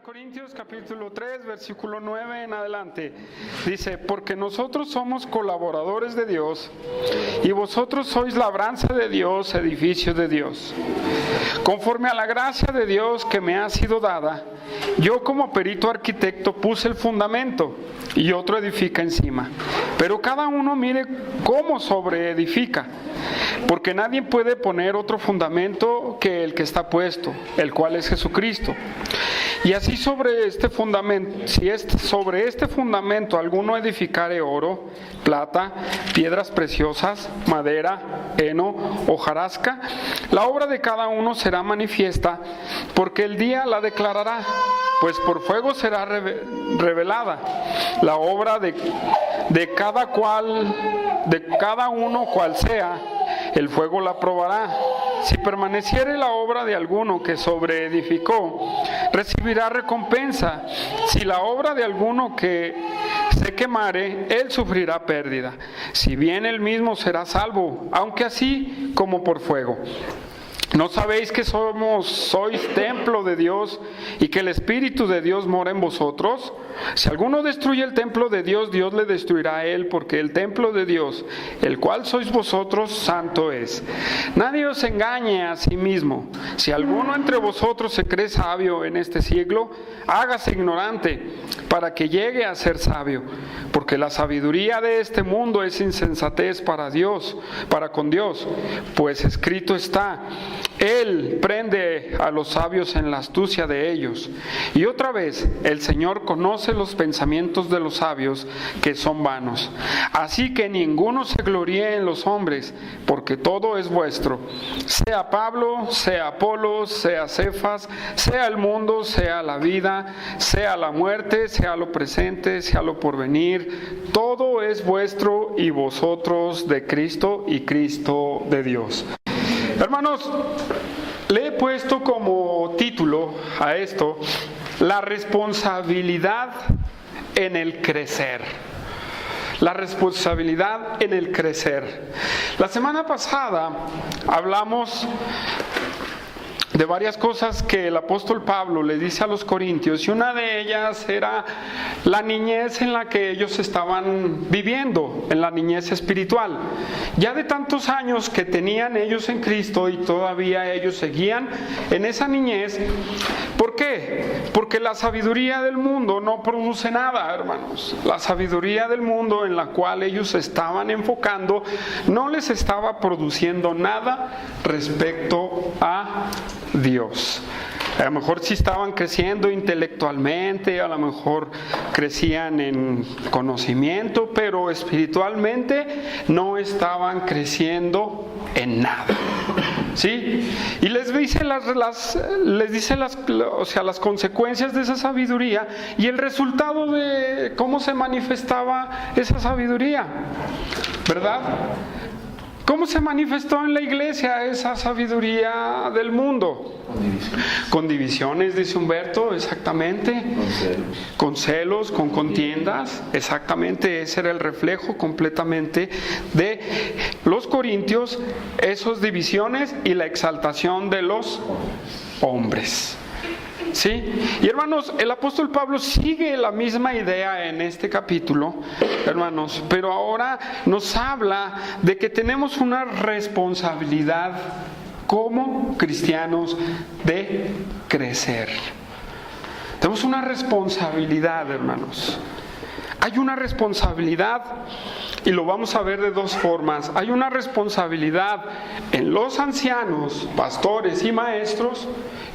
Corintios capítulo 3, versículo 9 en adelante. Dice, porque nosotros somos colaboradores de Dios y vosotros sois labranza de Dios, edificio de Dios. Conforme a la gracia de Dios que me ha sido dada, yo como perito arquitecto puse el fundamento y otro edifica encima. Pero cada uno mire cómo sobreedifica, porque nadie puede poner otro fundamento que el que está puesto, el cual es Jesucristo. Y así sobre este fundamento, sobre este fundamento alguno edificare oro, plata, piedras preciosas, madera, heno, hojarasca, la obra de cada uno será manifiesta, porque el día la declarará, pues por fuego será revelada la obra de cada uno cual sea, el fuego la probará. Si permaneciere la obra de alguno que sobreedificó, recibirá recompensa. Si la obra de alguno que se quemare, él sufrirá pérdida. Si bien él mismo será salvo, aunque así como por fuego. ¿No sabéis que sois templo de Dios y que el Espíritu de Dios mora en vosotros? Si alguno destruye el templo de Dios, Dios le destruirá a él, porque el templo de Dios, el cual sois vosotros, santo es. Nadie os engañe a sí mismo. Si alguno entre vosotros se cree sabio en este siglo, hágase ignorante, para que llegue a ser sabio. Porque la sabiduría de este mundo es insensatez para con Dios. Pues escrito está, Él prende a los sabios en la astucia de ellos. Y otra vez, el Señor conoce los pensamientos de los sabios, que son vanos. Así que ninguno se gloríe en los hombres, porque todo es vuestro. Sea Pablo, sea Apolos, sea Cefas, sea el mundo, sea la vida, sea la muerte, sea lo presente, sea lo porvenir. Todo es vuestro y vosotros de Cristo y Cristo de Dios. Hermanos, le he puesto como título a esto, la responsabilidad en el crecer. La responsabilidad en el crecer. La semana pasada hablamos de varias cosas que el apóstol Pablo le dice a los corintios, y una de ellas era la niñez en la que ellos estaban viviendo, en la niñez espiritual. Ya de tantos años que tenían ellos en Cristo y todavía ellos seguían en esa niñez. ¿Por qué? Porque la sabiduría del mundo no produce nada, hermanos. La sabiduría del mundo en la cual ellos se estaban enfocando no les estaba produciendo nada respecto a Dios. A lo mejor sí estaban creciendo intelectualmente, a lo mejor crecían en conocimiento, pero espiritualmente no estaban creciendo en nada. ¿Sí? Y les dice las consecuencias de esa sabiduría y el resultado de cómo se manifestaba esa sabiduría, ¿verdad? ¿Cómo se manifestó en la iglesia esa sabiduría del mundo? Con divisiones, dice Humberto, exactamente. Con celos, con contiendas, exactamente. Ese era el reflejo completamente de los corintios, esas divisiones y la exaltación de los hombres. ¿Sí? Y hermanos, el apóstol Pablo sigue la misma idea en este capítulo, hermanos, pero ahora nos habla de que tenemos una responsabilidad como cristianos de crecer. Tenemos una responsabilidad, hermanos. Hay una responsabilidad, y lo vamos a ver de dos formas. Hay una responsabilidad en los ancianos, pastores y maestros,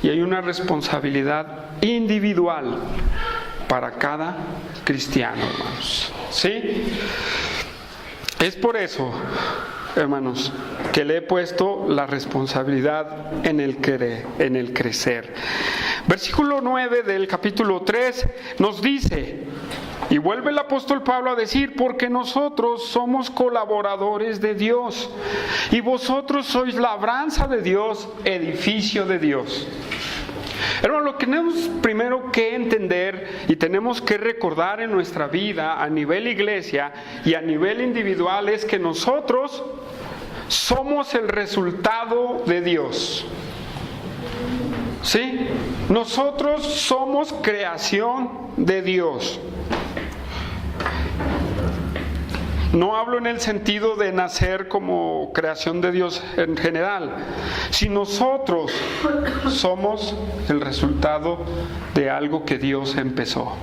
y hay una responsabilidad individual para cada cristiano, hermanos. ¿Sí? Es por eso, hermanos, que le he puesto la responsabilidad en el crecer. Versículo 9 del capítulo 3 nos dice, y vuelve el apóstol Pablo a decir, porque nosotros somos colaboradores de Dios, y vosotros sois labranza de Dios, edificio de Dios. Hermano, lo que tenemos primero que entender y tenemos que recordar en nuestra vida a nivel iglesia y a nivel individual es que nosotros somos el resultado de Dios. ¿Sí? Nosotros somos creación de Dios. No hablo en el sentido de nacer como creación de Dios en general. Si nosotros somos el resultado de algo que Dios empezó.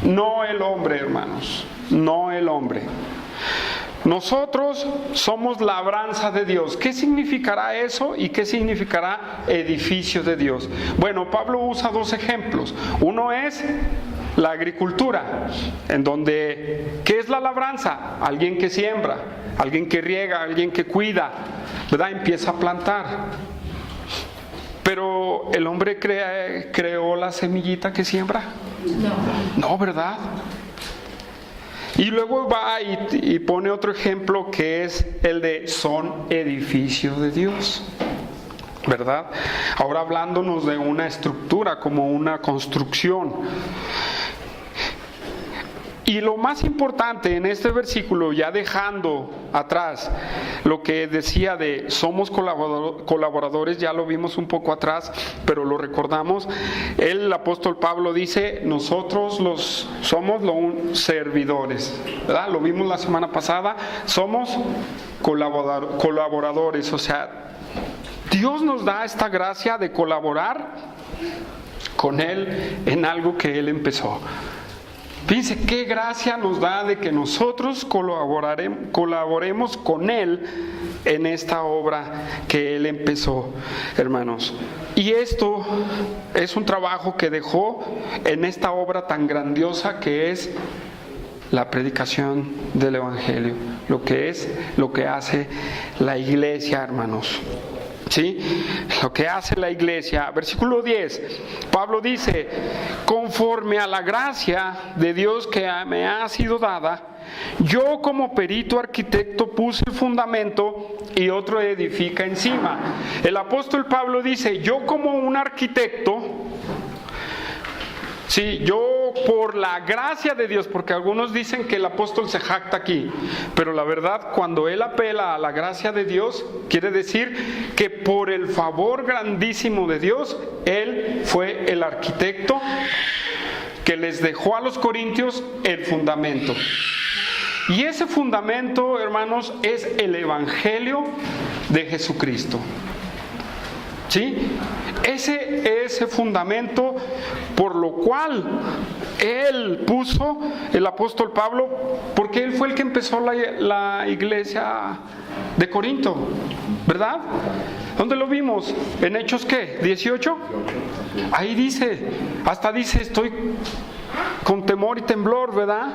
No el hombre, hermanos. No el hombre. Nosotros somos labranza de Dios. ¿Qué significará eso y qué significará edificio de Dios? Bueno, Pablo usa dos ejemplos. Uno es la agricultura, en donde, ¿qué es la labranza? Alguien que siembra, alguien que riega, alguien que cuida, ¿verdad? Empieza a plantar. Pero ¿el hombre creó la semillita que siembra? No, ¿verdad? Y luego va y pone otro ejemplo que es el de son edificio de Dios, ¿verdad? Ahora hablándonos de una estructura como una construcción. Y lo más importante en este versículo, ya dejando atrás lo que decía de somos colaboradores, ya lo vimos un poco atrás, pero lo recordamos. El apóstol Pablo dice, nosotros somos los servidores, ¿verdad? Lo vimos la semana pasada, somos colaboradores, o sea, Dios nos da esta gracia de colaborar con Él en algo que Él empezó. Fíjense qué gracia nos da de que nosotros colaboremos con Él en esta obra que Él empezó, hermanos. Y esto es un trabajo que dejó en esta obra tan grandiosa que es la predicación del Evangelio, lo que hace la iglesia, hermanos. ¿Sí? Lo que hace la iglesia. Versículo 10, Pablo dice, conforme a la gracia de Dios que me ha sido dada, yo como perito arquitecto puse el fundamento y otro edifica encima. El apóstol Pablo dice, yo como un arquitecto, sí, yo por la gracia de Dios, porque algunos dicen que el apóstol se jacta aquí, pero la verdad, cuando él apela a la gracia de Dios, quiere decir que por el favor grandísimo de Dios, él fue el arquitecto que les dejó a los corintios el fundamento. Y ese fundamento, hermanos, es el Evangelio de Jesucristo. ¿Sí? Ese fundamento por lo cual él puso, el apóstol Pablo, porque él fue el que empezó la iglesia de Corinto, ¿verdad? ¿Dónde lo vimos? ¿En Hechos qué? ¿18? Ahí dice, hasta dice, estoy con temor y temblor, ¿verdad?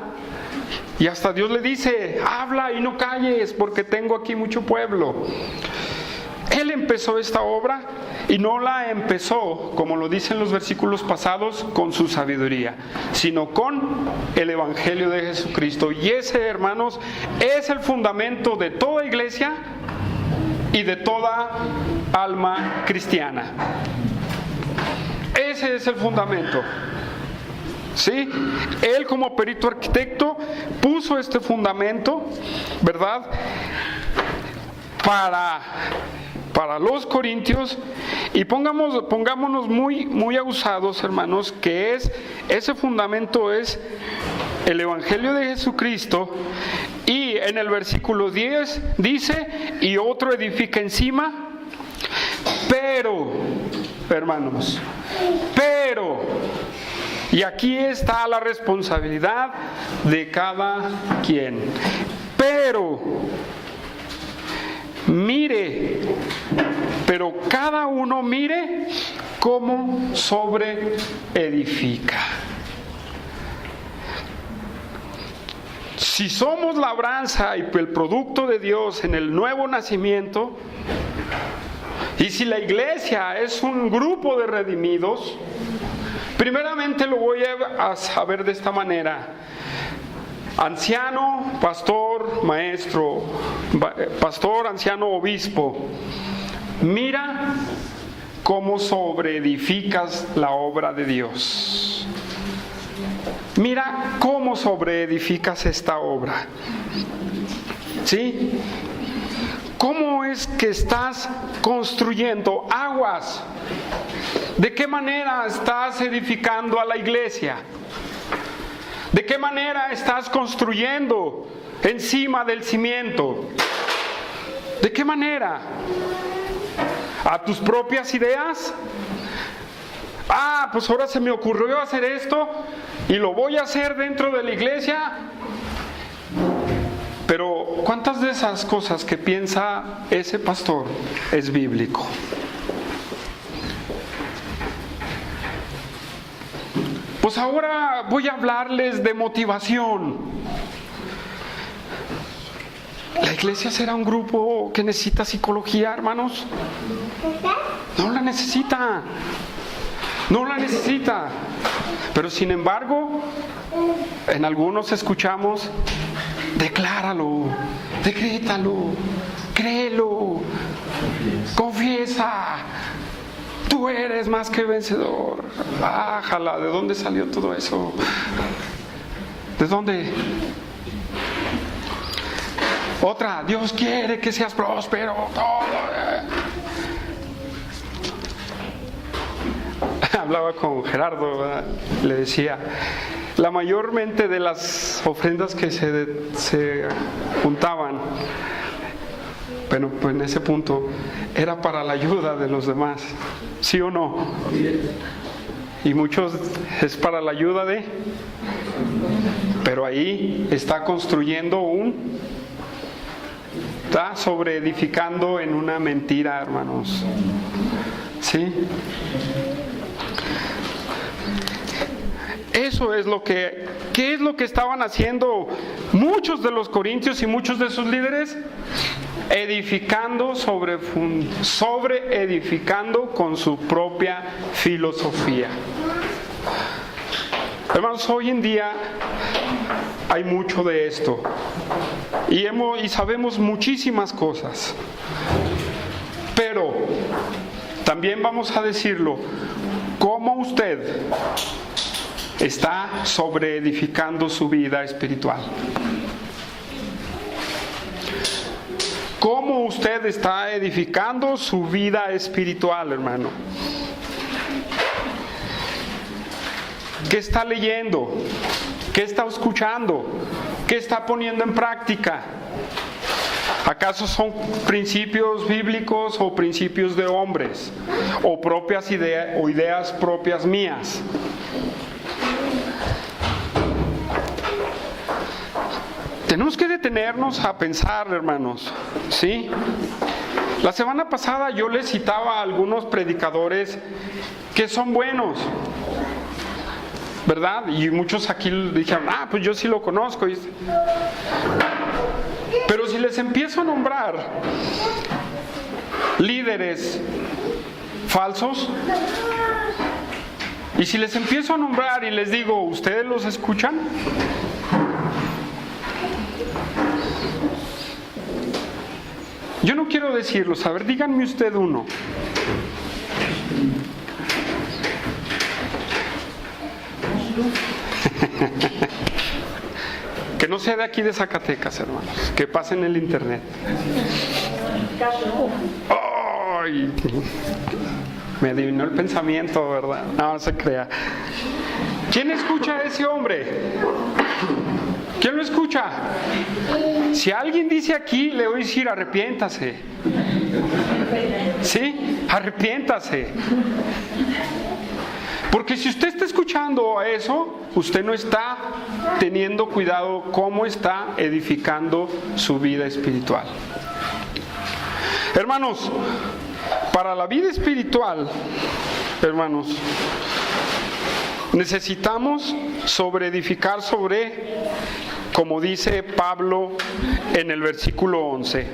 Y hasta Dios le dice, habla y no calles, porque tengo aquí mucho pueblo. Él empezó esta obra y no la empezó, como lo dicen los versículos pasados, con su sabiduría, sino con el Evangelio de Jesucristo. Y ese, hermanos, es el fundamento de toda iglesia y de toda alma cristiana. Ese es el fundamento. ¿Sí? Él como perito arquitecto puso este fundamento, ¿verdad? Para los corintios, y pongámonos muy abusados, hermanos, que ese fundamento es el Evangelio de Jesucristo. Y en el versículo 10 dice, y otro edifica encima, pero, hermanos, y aquí está la responsabilidad de cada quien. Pero cada uno mire cómo sobreedifica. Si somos labranza y el producto de Dios en el nuevo nacimiento, y si la iglesia es un grupo de redimidos, primeramente lo voy a saber de esta manera. Anciano, pastor, maestro, pastor, anciano, obispo, mira cómo sobreedificas la obra de Dios. Mira cómo sobreedificas esta obra. ¿Sí? ¿Cómo es que estás construyendo aguas? ¿De qué manera estás edificando a la iglesia? ¿De qué manera estás construyendo encima del cimiento? ¿De qué manera? ¿A tus propias ideas? Pues ahora se me ocurrió hacer esto y lo voy a hacer dentro de la iglesia. Pero ¿cuántas de esas cosas que piensa ese pastor es bíblico? Pues ahora voy a hablarles de motivación. ¿La iglesia será un grupo que necesita psicología, hermanos? No la necesita. No la necesita. Pero sin embargo, en algunos escuchamos, decláralo, decrétalo, créelo, confiesa, tú eres más que vencedor. Ájala, ¿de dónde salió todo eso? ¿De dónde? Otra, Dios quiere que seas próspero. Hablaba con Gerardo, ¿verdad? Le decía, la mayormente de las ofrendas que se juntaban, bueno, pues en ese punto era para la ayuda de los demás, ¿sí o no? Y muchos es para la ayuda de, pero ahí está construyendo está sobreedificando en una mentira, hermanos, ¿sí? Eso es ¿qué es lo que estaban haciendo muchos de los corintios y muchos de sus líderes? Edificando sobre edificando con su propia filosofía. Hermanos, hoy en día hay mucho de esto y sabemos muchísimas cosas, pero también vamos a decirlo, ¿cómo usted está sobreedificando su vida espiritual? ¿Cómo usted está edificando su vida espiritual, hermano? ¿Qué está leyendo? ¿Qué está escuchando? ¿Qué está poniendo en práctica? ¿Acaso son principios bíblicos o principios de hombres? ¿O propias ideas propias mías? Tenemos que detenernos a pensar, hermanos, ¿sí? La semana pasada yo les citaba a algunos predicadores que son buenos, ¿verdad? Y muchos aquí dijeron, pues yo sí lo conozco. Pero si les empiezo a nombrar líderes falsos, y si les empiezo a nombrar y les digo, ¿ustedes los escuchan? Yo no quiero decirlos, a ver, díganme usted uno. Que no sea de aquí de Zacatecas, hermanos, que pase en el internet. ¡Ay! Me adivinó el pensamiento, ¿verdad? No se crea. ¿Quién escucha a ese hombre? ¿Quién lo escucha? Si alguien dice aquí, le voy a decir arrepiéntase. ¿Sí? Arrepiéntase. Porque si usted está escuchando a eso, usted no está teniendo cuidado cómo está edificando su vida espiritual. Hermanos, para la vida espiritual, hermanos, necesitamos sobreedificar como dice Pablo en el versículo 11.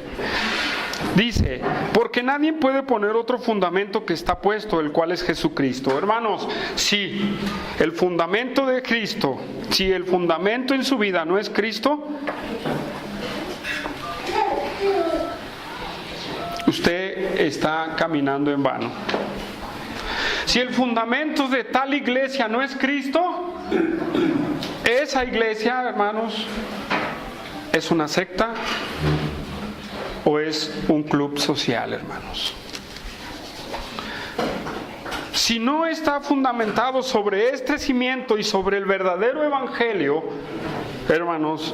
Dice, porque nadie puede poner otro fundamento que está puesto, el cual es Jesucristo. Hermanos, si el fundamento de Cristo, si el fundamento en su vida no es Cristo, usted está caminando en vano. Si el fundamento de tal iglesia no es Cristo, esa iglesia, hermanos, es una secta o es un club social, hermanos. si no está fundamentado sobre este cimiento y sobre el verdadero evangelio, hermanos,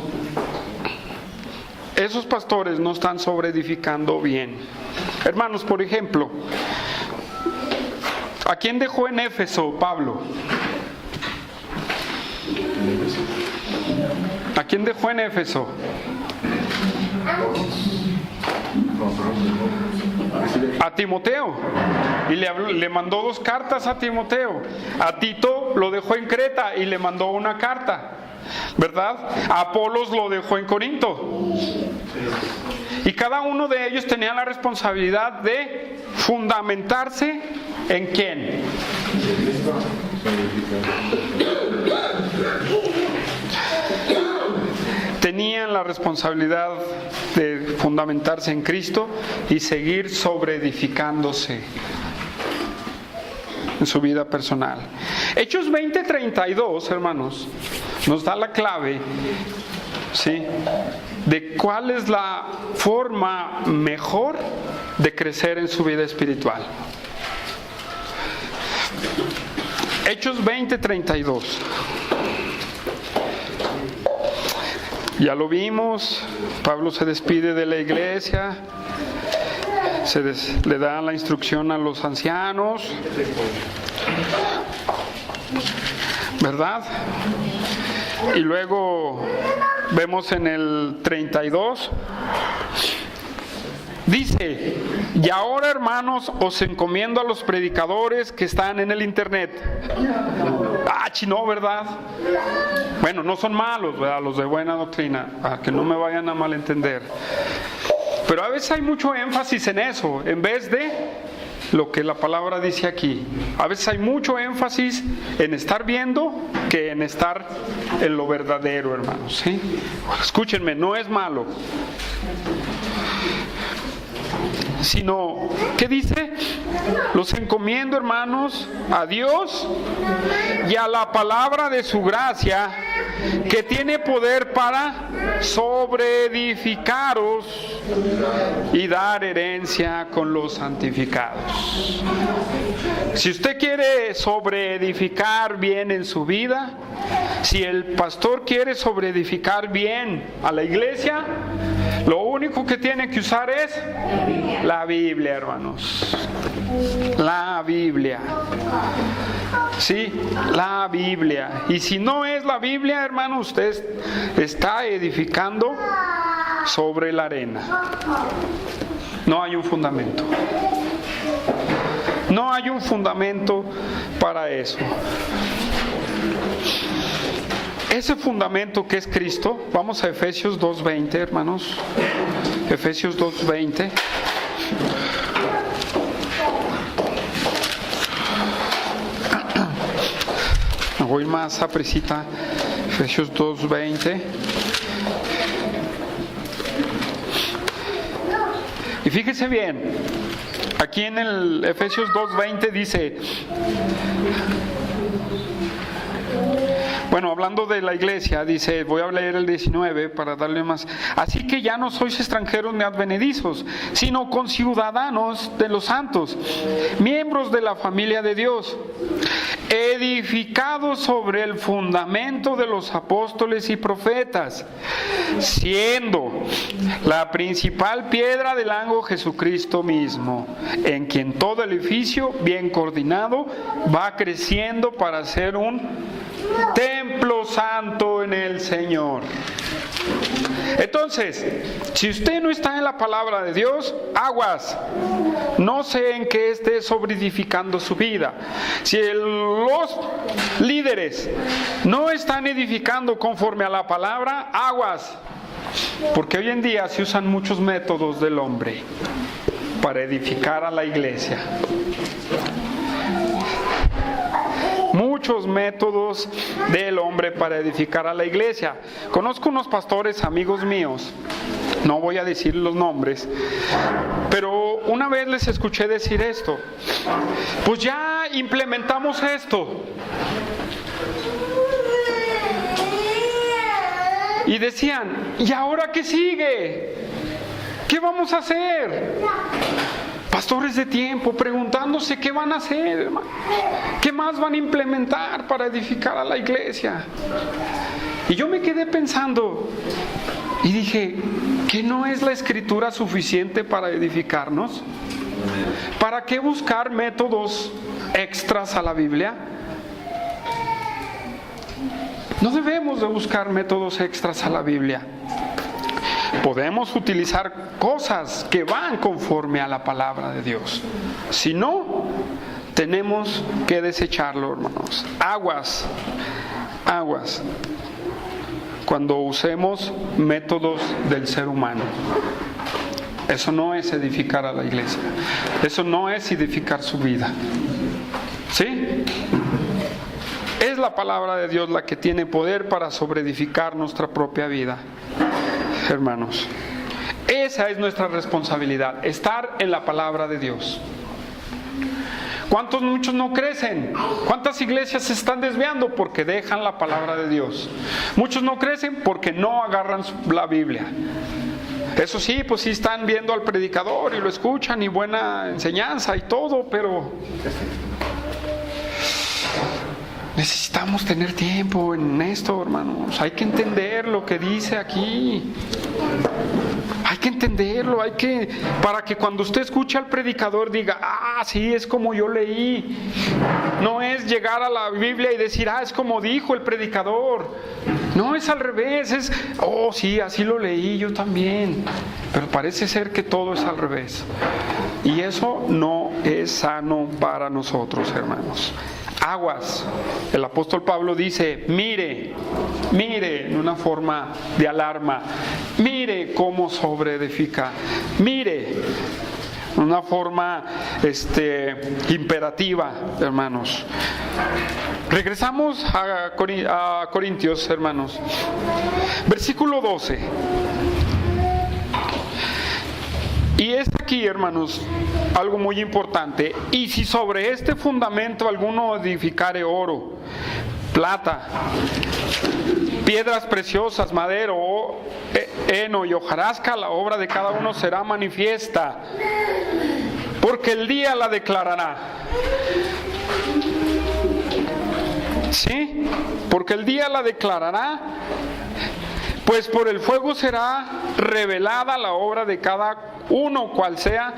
esos pastores no están sobreedificando bien. Hermanos, por ejemplo, ¿a quién dejó en Éfeso Pablo? ¿A quién dejó en Éfeso? A Timoteo. Y le mandó 2 cartas a Timoteo. A Tito lo dejó en Creta y le mandó una carta, ¿verdad? A Apolos lo dejó en Corinto. Y cada uno de ellos tenía la responsabilidad de fundamentarse ¿en quién? Tenían la responsabilidad de fundamentarse en Cristo y seguir sobreedificándose en su vida personal. Hechos 20:32, hermanos, nos da la clave, ¿sí?, de cuál es la forma mejor de crecer en su vida espiritual. Hechos 20:32. Ya lo vimos, Pablo se despide de la iglesia, le da la instrucción a los ancianos, ¿verdad? Y luego vemos en el 32, dice: y ahora, hermanos, os encomiendo a los predicadores que están en el internet. No, ¿verdad? Bueno, no son malos, ¿verdad?, los de buena doctrina, para que no me vayan a malentender. Pero a veces hay mucho énfasis en eso, en vez de lo que la palabra dice aquí. A veces hay mucho énfasis en estar viendo que en estar en lo verdadero, hermanos, ¿sí? Escúchenme, no es malo. Sino, ¿qué dice? Los encomiendo, hermanos, a Dios y a la palabra de su gracia, que tiene poder para sobreedificaros y dar herencia con los santificados. Si usted quiere sobreedificar bien en su vida, si el pastor quiere sobreedificar bien a la iglesia, lo único que tiene que usar es la Biblia, hermanos. La Biblia. Sí, la Biblia. Y si no es la Biblia, hermano, usted está edificando sobre la arena. No hay un fundamento. No hay un fundamento para eso. Ese fundamento que es Cristo, vamos a Efesios 2:20, hermanos. Efesios 2:20. Me voy más aprisita. Efesios 2:20. Y fíjese bien, aquí en el Efesios 2:20 dice, bueno, hablando de la iglesia, dice, voy a leer el 19 para darle más. Así que ya no sois extranjeros ni advenedizos, sino conciudadanos de los santos, miembros de la familia de Dios, edificados sobre el fundamento de los apóstoles y profetas, siendo la principal piedra del ángulo Jesucristo mismo, en quien todo el edificio, bien coordinado, va creciendo para ser un templo santo en el Señor. Entonces, si usted no está en la palabra de Dios, aguas. No sé en qué esté sobreedificando su vida. Si los líderes no están edificando conforme a la palabra, aguas. Porque hoy en día se usan muchos métodos del hombre para edificar a la iglesia. Muchos métodos del hombre para edificar a la iglesia. Conozco unos pastores, amigos míos, no voy a decir los nombres, pero una vez les escuché decir esto: pues ya implementamos esto. Y decían, ¿y ahora qué sigue? ¿Qué vamos a hacer? pastores de tiempo preguntándose qué van a hacer, hermano, qué más van a implementar para edificar a la iglesia. Y yo me quedé pensando y dije, ¿que no es la Escritura suficiente para edificarnos? ¿Para qué buscar métodos extras a la Biblia? No debemos de buscar métodos extras a la Biblia. Podemos utilizar cosas que van conforme a la palabra de Dios. Si no, tenemos que desecharlo, hermanos. Aguas cuando usemos métodos del ser humano. Eso no es edificar a la iglesia. Eso no es edificar su vida. ¿Sí? Es la palabra de Dios la que tiene poder para sobreedificar nuestra propia vida, hermanos. Esa es nuestra responsabilidad, estar en la palabra de Dios. Muchos no crecen? ¿Cuántas iglesias se están desviando? Porque dejan la palabra de Dios. Muchos no crecen porque no agarran la Biblia. Eso sí, pues sí están viendo al predicador y lo escuchan y buena enseñanza y todo, pero necesitamos tener tiempo en esto, hermanos. Hay que entender lo que dice aquí. Hay que entenderlo, para que cuando usted escuche al predicador diga, sí, es como yo leí. No es llegar a la Biblia y decir, es como dijo el predicador. No, es al revés, sí, así lo leí yo también. Pero parece ser que todo es al revés. Y eso no es sano para nosotros, hermanos. Aguas. El apóstol Pablo dice, mire, en una forma de alarma, mire cómo sobreedifica, mire, en una forma imperativa, hermanos. Regresamos a Corintios, hermanos. Versículo 12. Y es aquí, hermanos, algo muy importante. Y si sobre este fundamento alguno edificare oro, plata, piedras preciosas, madero, heno y hojarasca, la obra de cada uno será manifiesta, porque el día la declarará. ¿Sí? Porque el día la declarará. Pues por el fuego será revelada la obra de cada uno, cual sea,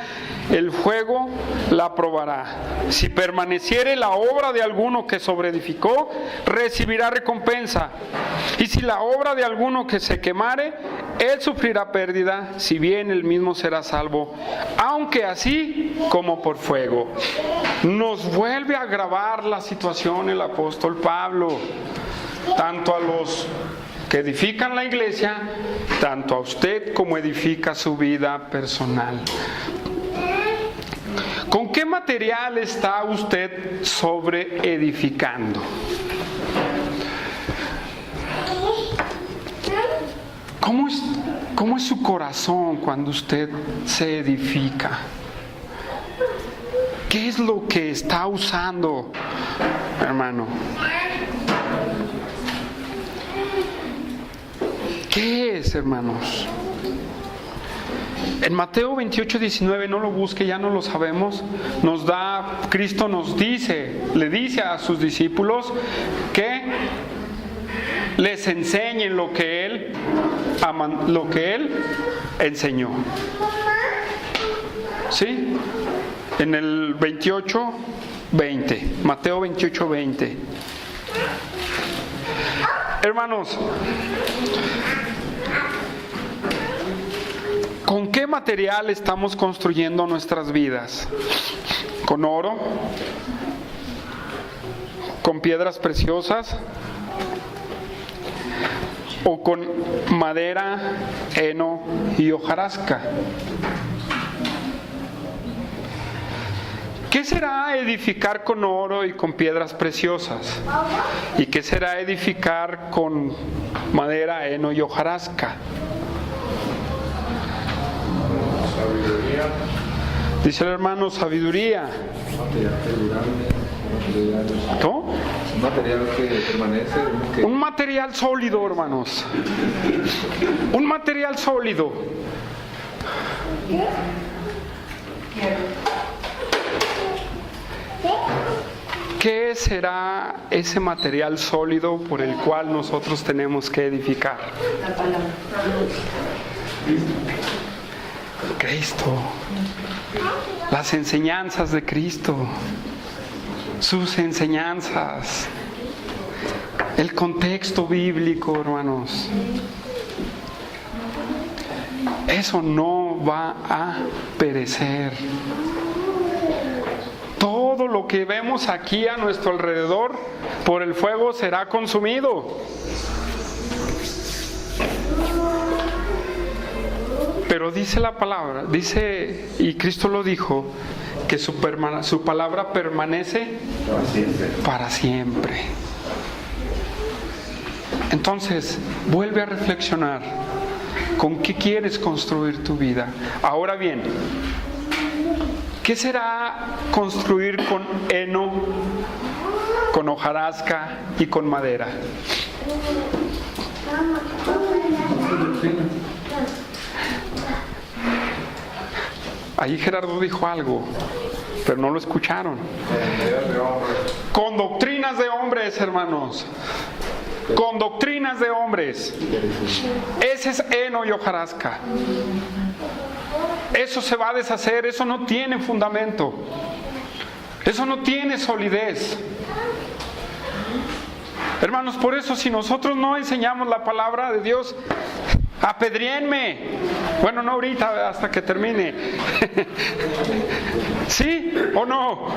el fuego la probará. Si permaneciere la obra de alguno que sobreedificó, recibirá recompensa. Y si la obra de alguno que se quemare, él sufrirá pérdida, si bien él mismo será salvo, aunque así como por fuego. Nos vuelve a agravar la situación el apóstol Pablo, tanto a los que edifican la iglesia, tanto a usted como edifica su vida personal. ¿Con qué material está usted sobreedificando? ¿Cómo es su corazón cuando usted se edifica? ¿Qué es lo que está usando, hermano? ¿Qué es, hermanos? En Mateo 28:19, no lo busque, ya no lo sabemos. Cristo le dice a sus discípulos que les enseñen lo que Él enseñó. ¿Sí? En el 28:20, Mateo 28:20. Hermanos, ¿con qué material estamos construyendo nuestras vidas? ¿Con oro? ¿Con piedras preciosas? ¿O con madera, heno y hojarasca? ¿Qué será edificar con oro y con piedras preciosas? ¿Y qué será edificar con madera, heno y hojarasca? Sabiduría. Dice el hermano, sabiduría. ¿Cómo? Un material que permanece. Un material sólido, hermanos. Un material sólido. ¿qué será ese material sólido por el cual nosotros tenemos que edificar? La palabra. Cristo. Las enseñanzas de Cristo. Sus enseñanzas. El contexto bíblico, hermanos. Eso no va a perecer. Todo lo que vemos aquí a nuestro alrededor por el fuego será consumido. Pero dice la palabra, dice, y Cristo lo dijo, que su palabra permanece para siempre. Entonces, vuelve a reflexionar. ¿Con qué quieres construir tu vida? Ahora bien, ¿qué será construir con heno, con hojarasca y con madera? Ahí Gerardo dijo algo, pero no lo escucharon. Con doctrinas de hombres, hermanos. Con doctrinas de hombres. Ese es heno y hojarasca. Eso se va a deshacer, eso no tiene fundamento. Eso no tiene solidez. Hermanos, por eso si nosotros no enseñamos la palabra de Dios, apedriénme. Bueno, no ahorita, hasta que termine. ¿Sí o no?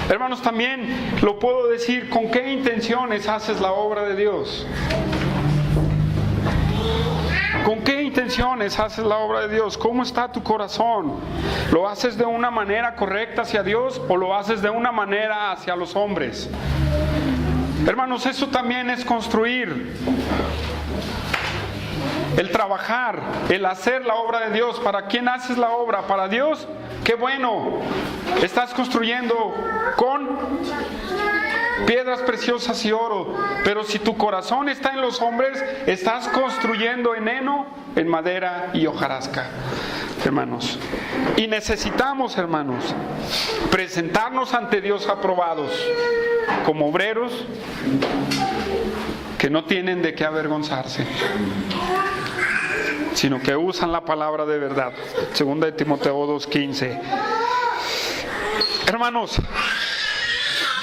Hermanos, también lo puedo decir, ¿con qué intenciones haces la obra de Dios? ¿Con qué intenciones haces la obra de Dios? ¿Cómo está tu corazón? ¿Lo haces de una manera correcta hacia Dios o lo haces de una manera hacia los hombres? Hermanos, eso también es construir. El trabajar, el hacer la obra de Dios. ¿Para quién haces la obra? ¿Para Dios? ¡Qué bueno! Estás construyendo con piedras preciosas y oro. Pero si tu corazón está en los hombres, estás construyendo en heno, en madera y hojarasca, hermanos. Y necesitamos, hermanos, presentarnos ante Dios aprobados, como obreros que no tienen de qué avergonzarse, sino que usan la palabra de verdad. Segunda de Timoteo 2:15. Hermanos,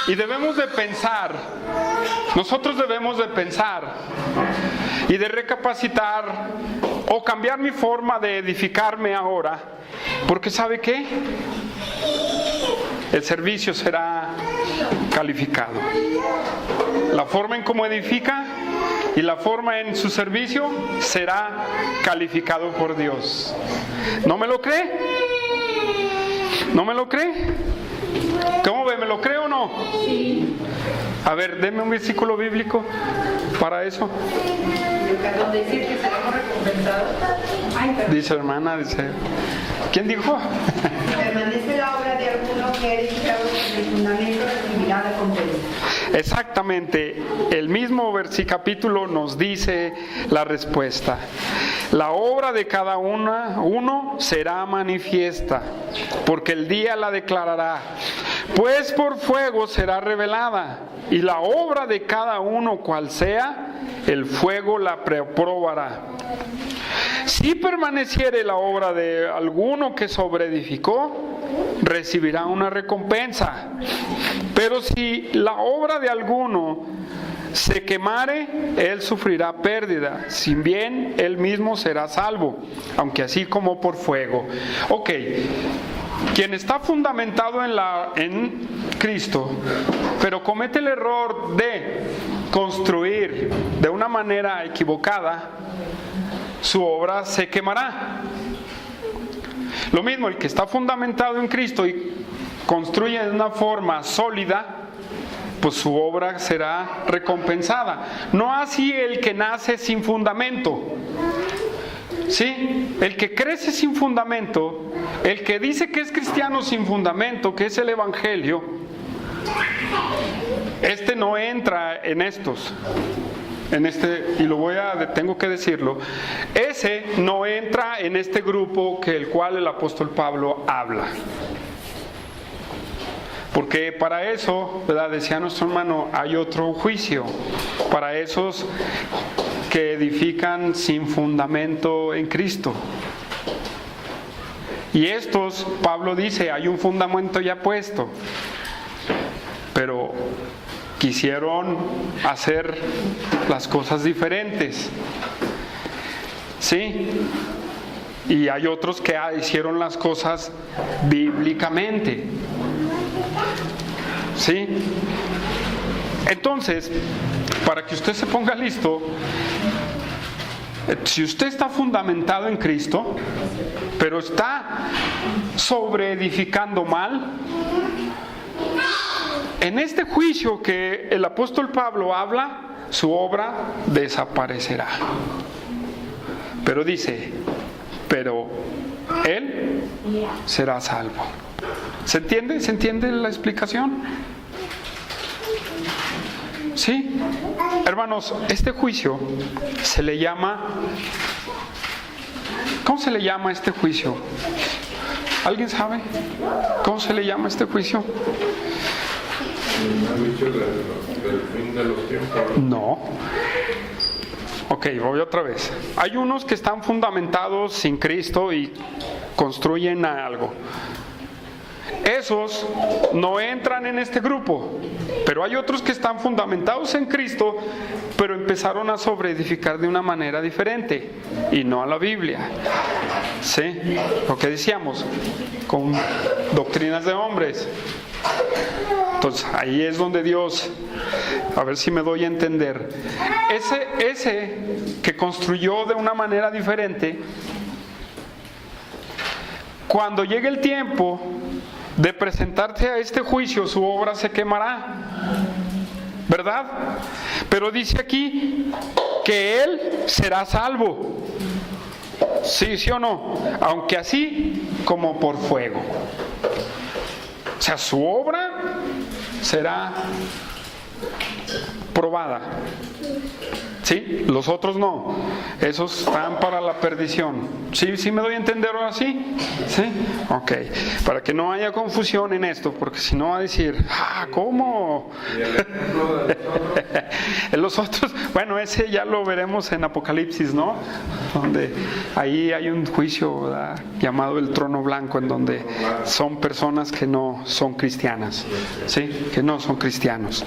y debemos de pensar, nosotros debemos de pensar y de recapacitar o cambiar mi forma de edificarme ahora, porque ¿sabe qué? El servicio será calificado. La forma en cómo edifica y la forma en su servicio será calificado por Dios. ¿No me lo cree? ¿No me lo cree? ¿Cómo ve? ¿Me lo cree o no? Sí. A ver, denme un versículo bíblico para eso. Donde dice que seremos recompensados. Ay, perdón. Dice hermana, dice. ¿Quién dijo? Permanece la obra de alguno que ha edificado sobre el fundamento, recibirá recompensa. Exactamente, el mismo capítulo nos dice la respuesta. La obra de cada uno será manifiesta, porque el día la declarará, pues por fuego será revelada, y la obra de cada uno cual sea, el fuego la probará. Si permaneciere la obra de alguno que sobreedificó, recibirá una recompensa. Pero si la obra de alguno se quemare, él sufrirá pérdida, si bien él mismo será salvo, aunque así como por fuego. Ok, quien está fundamentado en Cristo, pero comete el error de construir de una manera equivocada, su obra se quemará. Lo mismo, el que está fundamentado en Cristo y construye de una forma sólida, pues su obra será recompensada. No así el que nace sin fundamento. ¿Sí? El que crece sin fundamento, el que dice que es cristiano sin fundamento, que es el Evangelio, este no entra en estos. Y tengo que decirlo, ese no entra en este grupo el cual el apóstol Pablo habla. Porque para eso, ¿verdad?, decía nuestro hermano, hay otro juicio. Para esos que edifican sin fundamento en Cristo. Y estos, Pablo dice, hay un fundamento ya puesto. Pero quisieron hacer las cosas diferentes. ¿Sí? Y hay otros que hicieron las cosas bíblicamente. ¿Sí? Entonces, para que usted se ponga listo, si usted está fundamentado en Cristo, pero está sobreedificando mal, en este juicio que el apóstol Pablo habla, su obra desaparecerá. Pero dice, pero él será salvo. ¿Se entiende? ¿Se entiende la explicación? Sí. Hermanos, este juicio se le llama... ¿Cómo se le llama este juicio? ¿Alguien sabe cómo se le llama este juicio? ¿El juicio del fin de los tiempos? No. Ok, voy otra vez. Hay unos que están fundamentados sin Cristo y construyen algo. Esos no entran en este grupo, pero hay otros que están fundamentados en Cristo, pero empezaron a sobreedificar de una manera diferente y no a la Biblia. ¿Sí? Lo que decíamos, con doctrinas de hombres. Entonces ahí es donde Dios, a ver si me doy a entender, ese que construyó de una manera diferente, cuando llegue el tiempo de presentarse a este juicio, su obra se quemará, ¿verdad? Pero dice aquí que él será salvo, ¿sí o no? Aunque así como por fuego. O sea, su obra será probada. ¿Sí? Los otros no. Esos están para la perdición. ¿Sí me doy a entender ahora sí? ¿Sí? Ok. Para que no haya confusión en esto, porque si no va a decir, ¿cómo? Los otros, bueno, ese ya lo veremos en Apocalipsis, ¿no? Donde ahí hay un juicio, ¿verdad?, llamado el trono blanco, en donde son personas que no son cristianas, ¿sí? Que no son cristianos.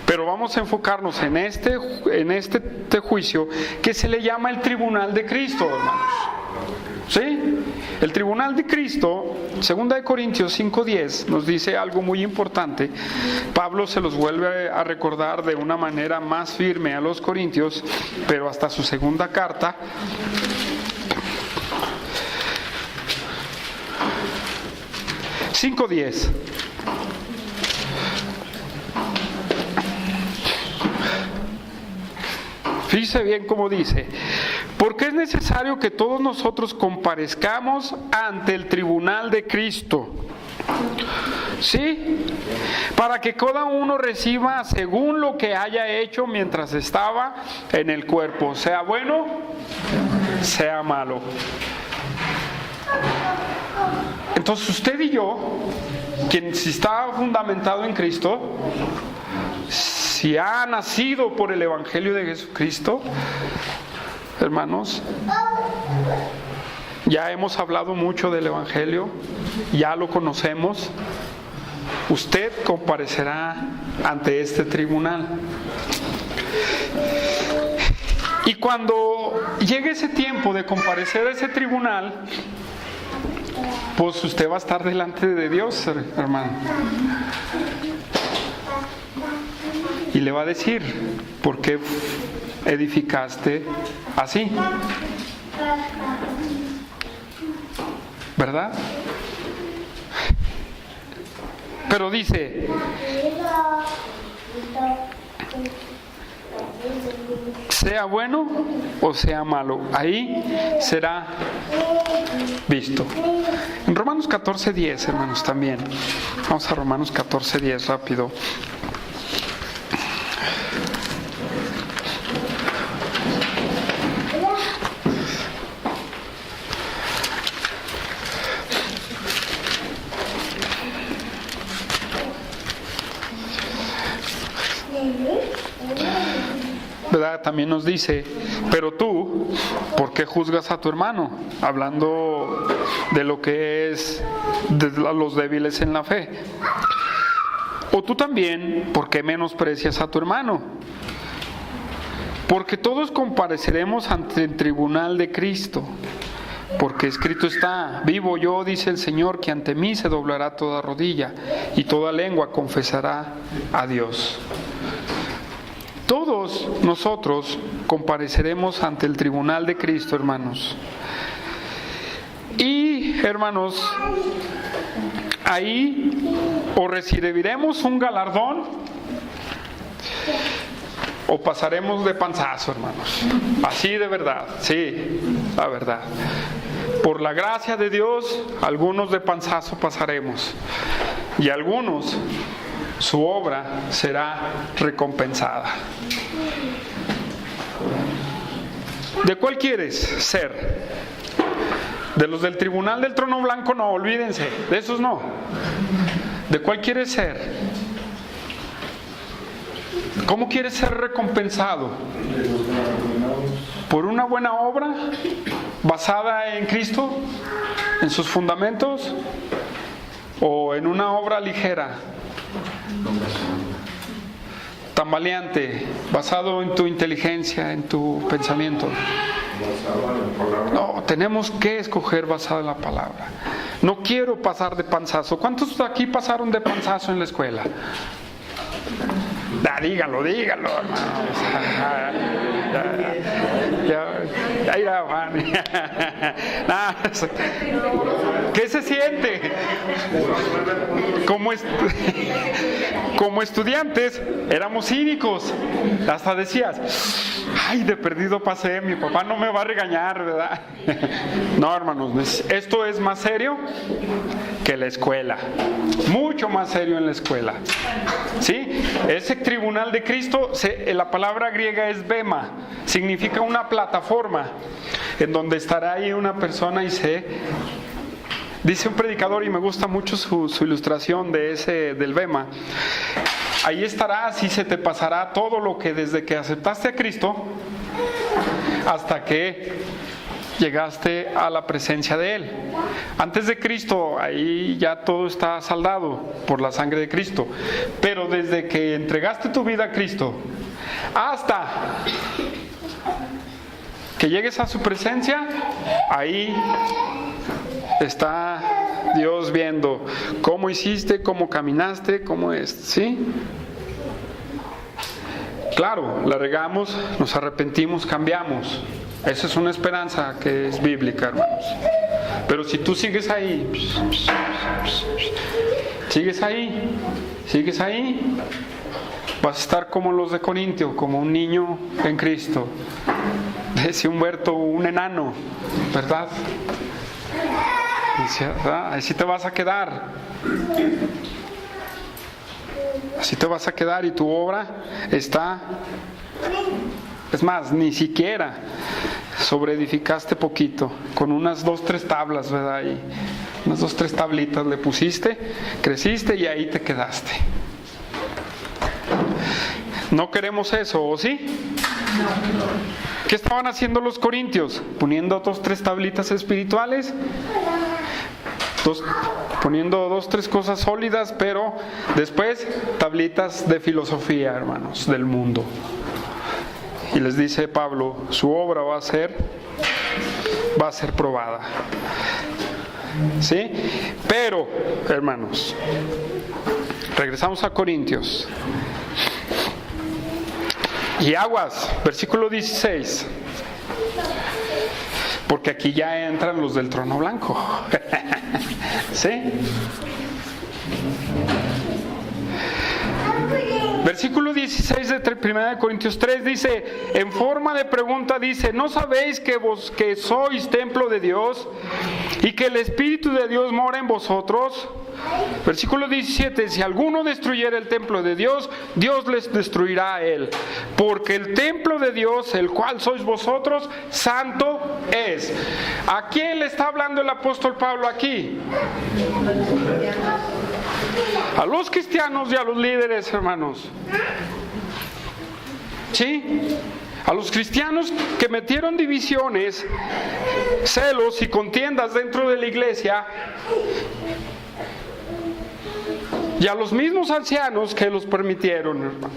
Pero vamos a enfocarnos en este juicio que se le llama el tribunal de Cristo, hermanos. ¿Sí? El tribunal de Cristo, 2 Corintios 5:10, nos dice algo muy importante. Pablo se los vuelve a recordar de una manera más firme a los corintios, pero hasta su segunda carta. $5.10. Fíjese bien cómo dice: porque es necesario que todos nosotros comparezcamos ante el tribunal de Cristo, ¿sí? Para que cada uno reciba según lo que haya hecho mientras estaba en el cuerpo, sea bueno, sea malo. Entonces usted y yo, quien si está fundamentado en Cristo, si ha nacido por el Evangelio de Jesucristo, hermanos, ya hemos hablado mucho del Evangelio, ya lo conocemos. Usted comparecerá ante este tribunal. Y cuando llegue ese tiempo de comparecer a ese tribunal, pues usted va a estar delante de Dios, hermano. Y le va a decir, ¿por qué edificaste así? ¿Verdad? Pero dice, sea bueno o sea malo, ahí será visto. En Romanos 14:10, hermanos, también. Vamos a Romanos 14:10 rápido. ¿verdad? También nos dice, pero tú, ¿por qué juzgas a tu hermano? Hablando de lo que es de los débiles en la fe. O tú también, ¿por qué menosprecias a tu hermano? Porque todos compareceremos ante el tribunal de Cristo. Porque escrito está, vivo yo, dice el Señor, que ante mí se doblará toda rodilla y toda lengua confesará a Dios. Todos nosotros compareceremos ante el tribunal de Cristo, hermanos. Y, hermanos, ahí o recibiremos un galardón o pasaremos de panzazo, hermanos. Así de verdad, sí, la verdad. Por la gracia de Dios, algunos de panzazo pasaremos. Y algunos, su obra será recompensada. ¿De cuál quieres ser? De los del tribunal del trono blanco no, olvídense, de esos no. ¿De cuál quieres ser? ¿Cómo quieres ser recompensado? ¿Por una buena obra basada en Cristo, en sus fundamentos? ¿O en una obra ligera, tambaleante, basado en tu inteligencia, en tu pensamiento? No, tenemos que escoger basado en la palabra. No quiero pasar de panzazo. ¿Cuántos de aquí pasaron de panzazo en la escuela? Dígalo, hermano. Ya, Juan. ¿Qué se siente? Como estudiantes éramos cínicos. Hasta decías, ay, de perdido pasé, mi papá no me va a regañar, ¿verdad? No, hermanos, esto es más serio que la escuela. Mucho más serio en la escuela. ¿Sí? Ese tribunal de Cristo, la palabra griega es bema, significa una plataforma en donde estará ahí una persona y dice un predicador, y me gusta mucho su ilustración del bema. Ahí estarás y se te pasará todo lo que desde que aceptaste a Cristo hasta que llegaste a la presencia de Él. Antes de Cristo, ahí ya todo está saldado por la sangre de Cristo. Pero desde que entregaste tu vida a Cristo hasta que llegues a su presencia, ahí está Dios viendo cómo hiciste, cómo caminaste, cómo es, ¿sí? Claro, la regamos, nos arrepentimos, cambiamos. Esa es una esperanza que es bíblica, hermanos. Pero si tú sigues ahí, vas a estar como los de Corintio, como un niño en Cristo. Decía Humberto, un enano, ¿verdad? Así te vas a quedar. Así te vas a quedar y tu obra está... Es más, ni siquiera sobreedificaste poquito, con unas 2-3 tablas, ¿verdad? Y unas 2-3 tablitas le pusiste, creciste y ahí te quedaste. No queremos eso, ¿o sí? ¿Qué estaban haciendo los corintios? Poniendo 2-3 tablitas espirituales, poniendo 2-3 cosas sólidas, pero después tablitas de filosofía, hermanos, del mundo. Y les dice Pablo, su obra va a ser probada. ¿Sí? Pero, hermanos, regresamos a Corintios. Y aguas, versículo 16. Porque aquí ya entran los del trono blanco. ¿Sí? Versículo 16 de 1 Corintios 3 dice, en forma de pregunta dice, ¿no sabéis que sois templo de Dios y que el Espíritu de Dios mora en vosotros? Versículo 17, si alguno destruyera el templo de Dios, Dios les destruirá a él. Porque el templo de Dios, el cual sois vosotros, santo es. ¿A quién le está hablando el apóstol Pablo aquí? A los cristianos y a los líderes, hermanos. ¿Sí? A los cristianos que metieron divisiones, celos y contiendas dentro de la iglesia, y a los mismos ancianos que los permitieron, hermano.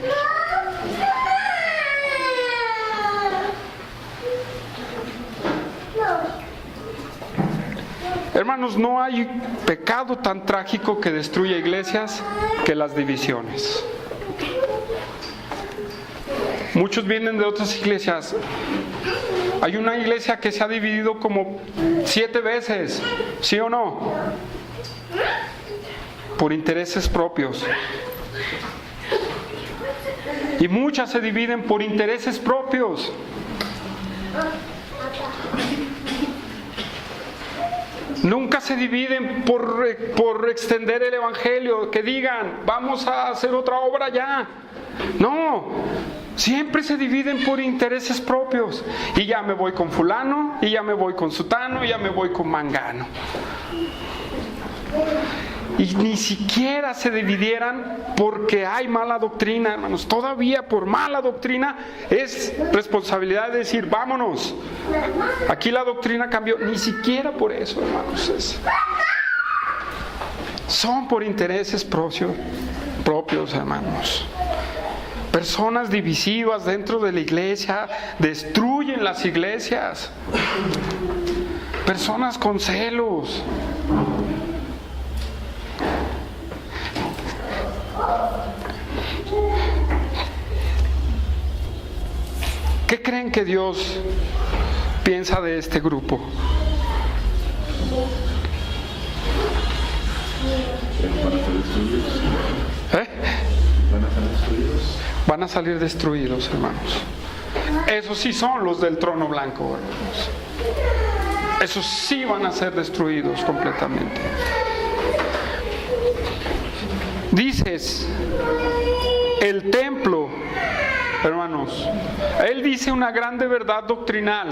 Hermanos, no hay pecado tan trágico que destruya iglesias que las divisiones. Muchos vienen de otras iglesias. Hay una iglesia que se ha dividido como 7 veces, ¿sí o no? Por intereses propios. Y muchas se dividen por intereses propios. Nunca se dividen por extender el evangelio, que digan, vamos a hacer otra obra ya. No, siempre se dividen por intereses propios. Y ya me voy con fulano, y ya me voy con sutano, y ya me voy con mangano. Y ni siquiera se dividieran porque hay mala doctrina, hermanos. Todavía por mala doctrina es responsabilidad de decir, vámonos. Aquí la doctrina cambió. Ni siquiera por eso, hermanos. Son por intereses propios, hermanos. Personas divisivas dentro de la iglesia destruyen las iglesias. Personas con celos. ¿Qué creen que Dios piensa de este grupo? Van a salir destruidos, hermanos. Esos sí son los del trono blanco, hermanos. Esos sí van a ser destruidos completamente. Dices, el templo, hermanos, él dice una grande verdad doctrinal,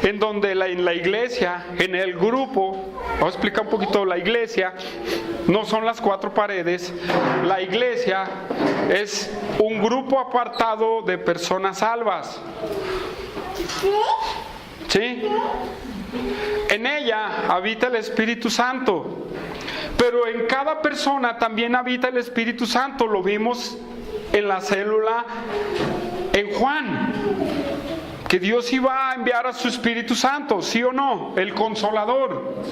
en donde en la iglesia, en el grupo, vamos a explicar un poquito, la iglesia no son las 4 paredes, la iglesia es un grupo apartado de personas salvas. ¿Sí? En ella habita el Espíritu Santo. Pero en cada persona también habita el Espíritu Santo. Lo vimos en la célula en Juan, que Dios iba a enviar a su Espíritu Santo, ¿sí o no? El Consolador.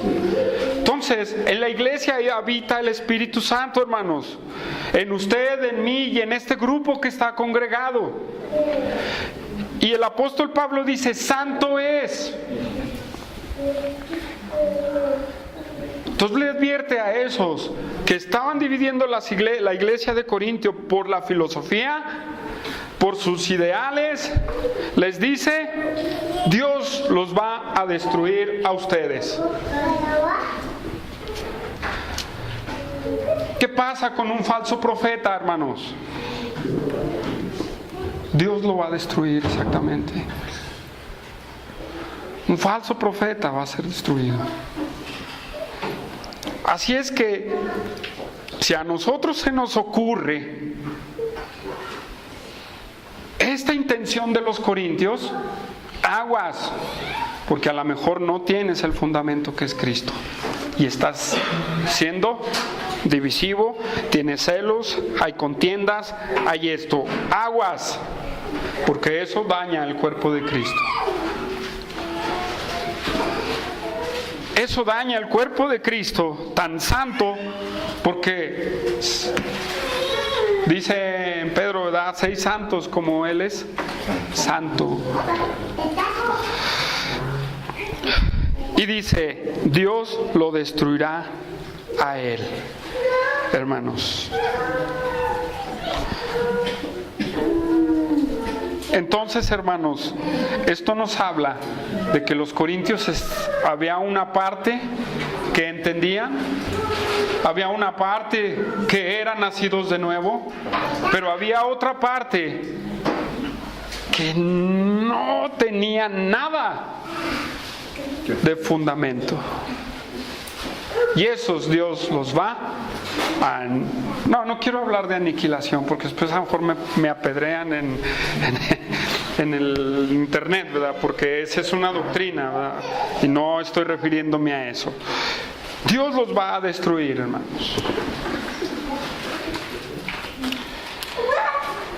Entonces, en la iglesia habita el Espíritu Santo, hermanos. En usted, en mí y en este grupo que está congregado. Y el apóstol Pablo dice, santo es. Entonces le advierte a esos que estaban dividiendo la iglesia de Corintio por la filosofía, por sus ideales, les dice, Dios los va a destruir a ustedes. ¿Qué pasa con un falso profeta, hermanos? Dios lo va a destruir exactamente. Un falso profeta va a ser destruido. Así es que, si a nosotros se nos ocurre esta intención de los corintios, aguas, porque a lo mejor no tienes el fundamento que es Cristo y estás siendo divisivo, tienes celos, hay contiendas, hay esto, aguas, porque eso daña el cuerpo de Cristo. Eso daña el cuerpo de Cristo tan santo, porque dice en Pedro, ¿verdad? 6 santos como Él es santo. Y dice, Dios lo destruirá a Él, hermanos. Entonces, hermanos, esto nos habla de que los corintios había una parte que entendían, había una parte que eran nacidos de nuevo, pero había otra parte que no tenía nada de fundamento. Y esos Dios los va a... No quiero hablar de aniquilación, porque después a lo mejor me apedrean en el internet, ¿verdad? Porque esa es una doctrina, ¿verdad? Y no estoy refiriéndome a eso. Dios los va a destruir, hermanos.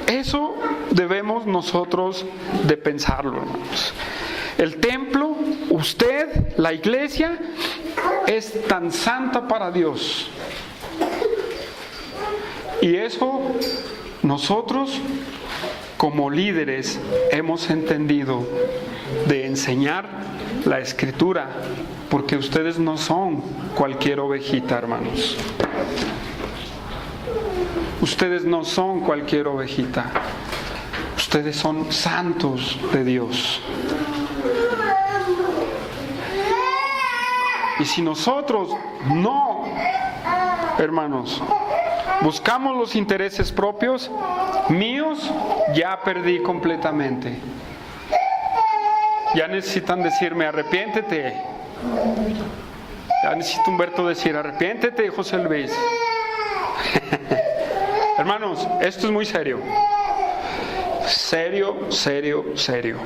Eso debemos nosotros de pensarlo, hermanos. El templo, usted, la iglesia, es tan santa para Dios. Y eso nosotros, como líderes, hemos entendido de enseñar la Escritura, porque ustedes no son cualquier ovejita, hermanos. Ustedes no son cualquier ovejita. Ustedes son santos de Dios. Y si nosotros no, hermanos, buscamos los intereses propios, míos, ya perdí completamente. Ya necesitan decirme, arrepiéntete. Ya necesita Humberto decir, arrepiéntete, José Luis. Hermanos, esto es muy serio. Serio, serio, serio.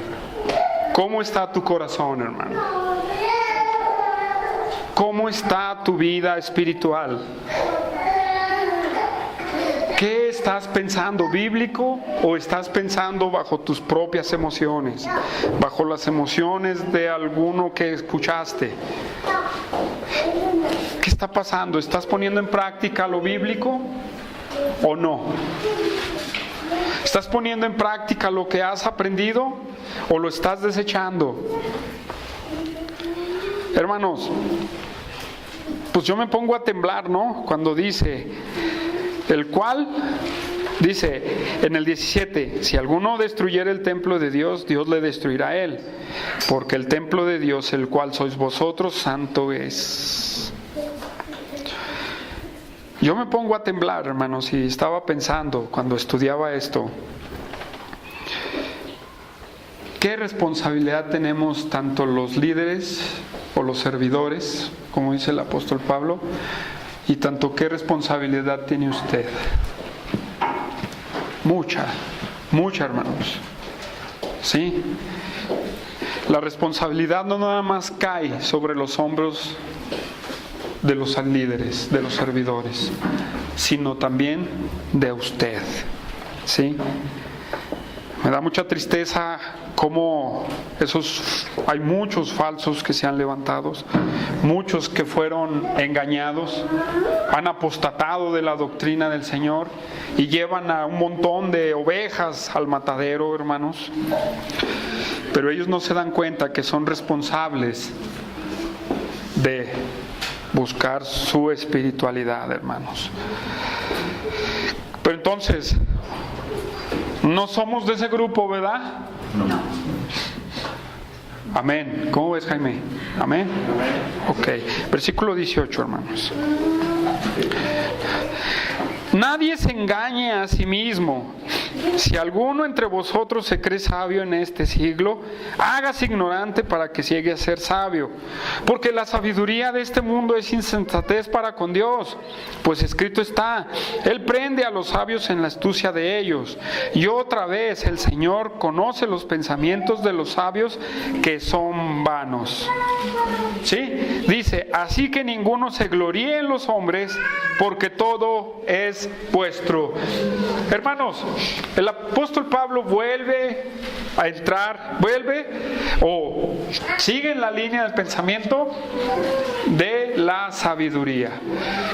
¿Cómo está tu corazón, hermano? ¿Cómo está tu vida espiritual? ¿Qué estás pensando, bíblico, o estás pensando bajo tus propias emociones? Bajo las emociones de alguno que escuchaste. ¿Qué está pasando? ¿Estás poniendo en práctica lo bíblico o no? ¿Estás poniendo en práctica lo que has aprendido o lo estás desechando? Hermanos, pues yo me pongo a temblar, ¿no? Cuando dice, el cual, dice en el 17, si alguno destruyere el templo de Dios, Dios le destruirá a él, porque el templo de Dios, el cual sois vosotros, santo es. Yo me pongo a temblar, hermanos, y estaba pensando cuando estudiaba esto, ¿qué responsabilidad tenemos tanto los líderes o los servidores, como dice el apóstol Pablo, y tanto qué responsabilidad tiene usted? Mucha, hermanos. ¿Sí? La responsabilidad no nada más cae sobre los hombros de los líderes, de los servidores, sino también de usted. ¿Sí? Me da mucha tristeza cómo hay muchos falsos que se han levantado, muchos que fueron engañados, han apostatado de la doctrina del Señor y llevan a un montón de ovejas al matadero, hermanos. Pero ellos no se dan cuenta que son responsables de buscar su espiritualidad, hermanos. Pero entonces, no somos de ese grupo, ¿verdad? No. Amén. ¿Cómo ves, Jaime? Amén. Ok. Versículo 18, hermanos. Nadie se engañe a sí mismo. Si alguno entre vosotros se cree sabio en este siglo, hágase ignorante para que llegue a ser sabio. Porque la sabiduría de este mundo es insensatez para con Dios. Pues escrito está, Él prende a los sabios en la astucia de ellos. Y otra vez, el Señor conoce los pensamientos de los sabios que son vanos. ¿Sí? Dice, así que ninguno se gloríe en los hombres, porque todo es vuestro. Hermanos, el apóstol Pablo vuelve a entrar, sigue en la línea del pensamiento de la sabiduría.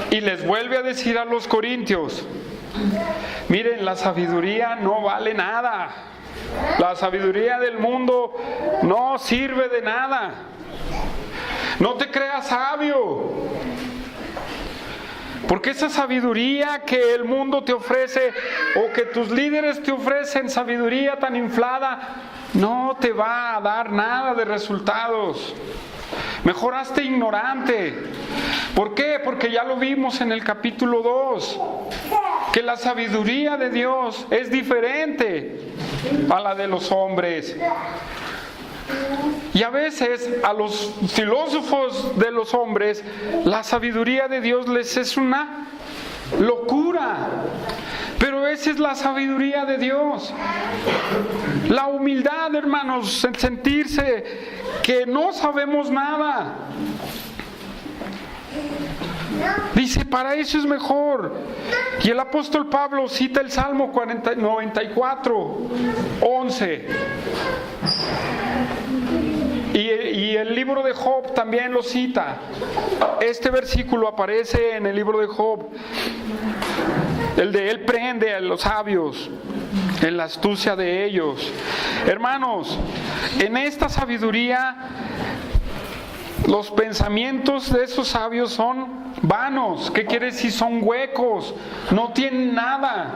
Y les vuelve a decir a los corintios, miren, la sabiduría no vale nada. La sabiduría del mundo no sirve de nada. No te creas sabio. Porque esa sabiduría que el mundo te ofrece o que tus líderes te ofrecen, sabiduría tan inflada, no te va a dar nada de resultados. Mejor hazte ignorante. ¿Por qué? Porque ya lo vimos en el capítulo 2, que la sabiduría de Dios es diferente a la de los hombres. Y a veces a los filósofos de los hombres, la sabiduría de Dios les es una locura. Pero esa es la sabiduría de Dios. La humildad, hermanos, en sentirse que no sabemos nada. Dice, para eso es mejor. Y el apóstol Pablo cita el Salmo 94:11. Y el libro de Job también lo cita. Este versículo aparece en el libro de Job. El de él prende a los sabios en la astucia de ellos. Hermanos, en esta sabiduría, los pensamientos de esos sabios son vanos. ¿Qué quiere decir? Son huecos. No tienen nada.